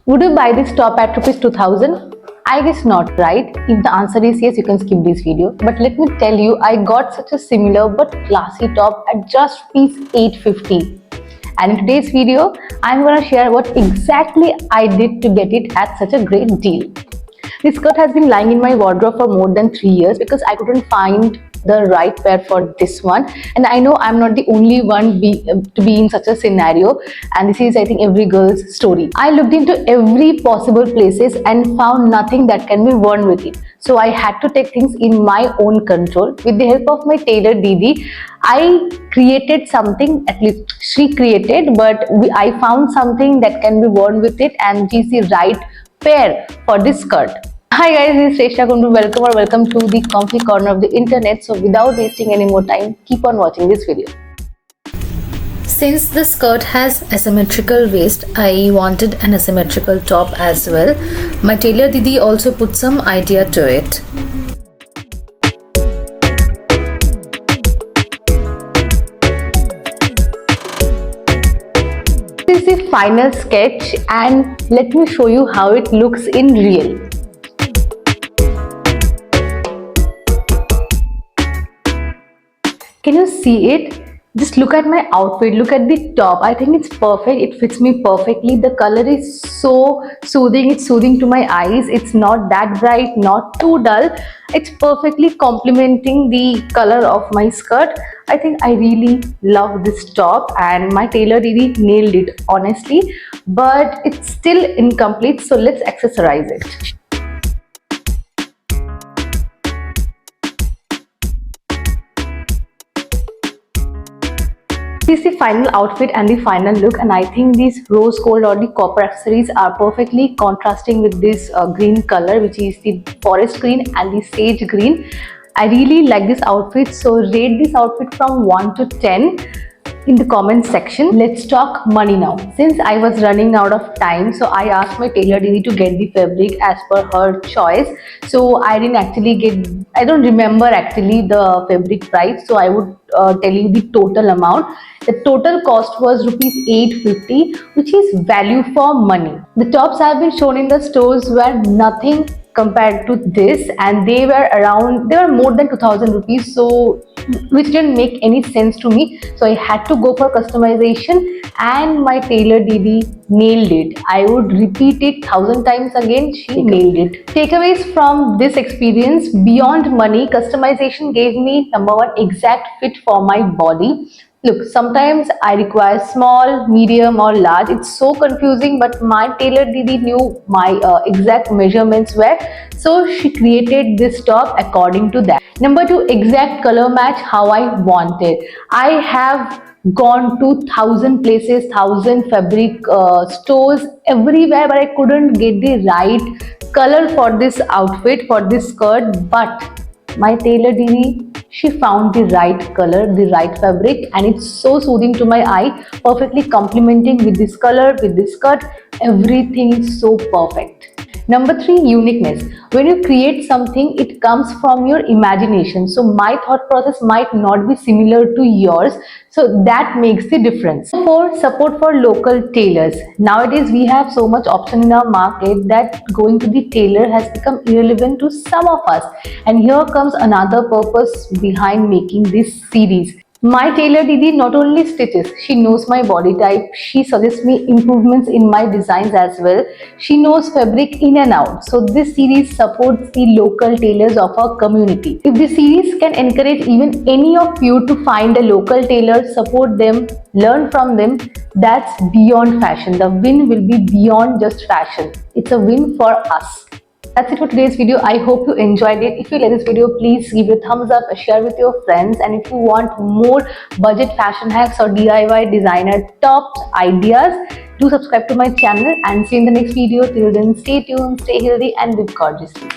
Would you buy this top at rupees 2000? I guess not, right? If the answer is yes, you can skip this video. But let me tell you, I got such a similar but classy top at just rupees 850. And in today's video, I'm gonna share what exactly I did to get it at such a great deal. This skirt has been lying in my wardrobe for more than 3 years because I couldn't find the right pair for this one, and I know I'm not the only one to be in such a scenario, and this is, I think, every girl's story. I looked into every possible places and found nothing that can be worn with it, so I had to take things in my own control. With the help of my tailor Didi, I created something, at least she created, but I found something that can be worn with it, and this is the right pair for this skirt. Hi guys, this is Shrestha Kundu. Welcome to the comfy corner of the internet. So without wasting any more time, keep on watching this video. Since the skirt has asymmetrical waist, I wanted an asymmetrical top as well. My tailor Didi also put some idea to it. This is the final sketch, and let me show you how it looks in real. Can you see it? Just look at my outfit, look at the top. I think it's perfect. It fits me perfectly. The color is so soothing. It's soothing to my eyes. It's not that bright, not too dull. It's perfectly complementing the color of my skirt. I think I really love this top, and my tailor really nailed it, honestly. But it's still incomplete, so let's accessorize it. This is the final outfit and the final look, and I think these rose gold or the copper accessories are perfectly contrasting with this green color, which is the forest green and the sage green. I really like this outfit, so rate this outfit from 1 to 10 in the comment section. Let's talk money now. Since I was running out of time, so I asked my tailor Didi to get the fabric as per her choice. So I don't remember actually the fabric price, so I would tell you the total amount. The total cost was rupees 850, which is value for money. The tops have been shown in the stores were nothing compared to this, and they were more than 2000 rupees, so which didn't make any sense to me. So I had to go for customization, and my tailor Didi nailed it. I would repeat it 1000 times again. She nailed it. Takeaways from this experience: beyond money, customization gave me number one, exact fit for my body. Look, sometimes I require small, medium or large. It's so confusing, but my tailor Didi knew my exact measurements were, so she created this top according to that. Number two, exact color match how I wanted. I have gone to 1000 places, 1000 fabric stores everywhere, but I couldn't get the right color for this outfit, for this skirt. But my tailor Didi, she found the right color, the right fabric, and it's so soothing to my eye, perfectly complementing with this color, with this skirt. Everything is so perfect. Number three, uniqueness. When you create something, it comes from your imagination. So my thought process might not be similar to yours. So that makes the difference. Four, support for local tailors. Nowadays, we have so much option in our market that going to the tailor has become irrelevant to some of us. And here comes another purpose behind making this series. My tailor Didi not only stitches, she knows my body type, she suggests me improvements in my designs as well. She knows fabric in and out. So this series supports the local tailors of our community. If this series can encourage even any of you to find a local tailor, support them, learn from them, that's beyond fashion. The win will be beyond just fashion. It's a win for us. That's it for today's video. I hope you enjoyed it. If you like this video, please give it a thumbs up, share with your friends, and if you want more budget fashion hacks or DIY designer tops ideas, do subscribe to my channel, and see you in the next video. Till then, stay tuned, stay healthy and live gorgeously.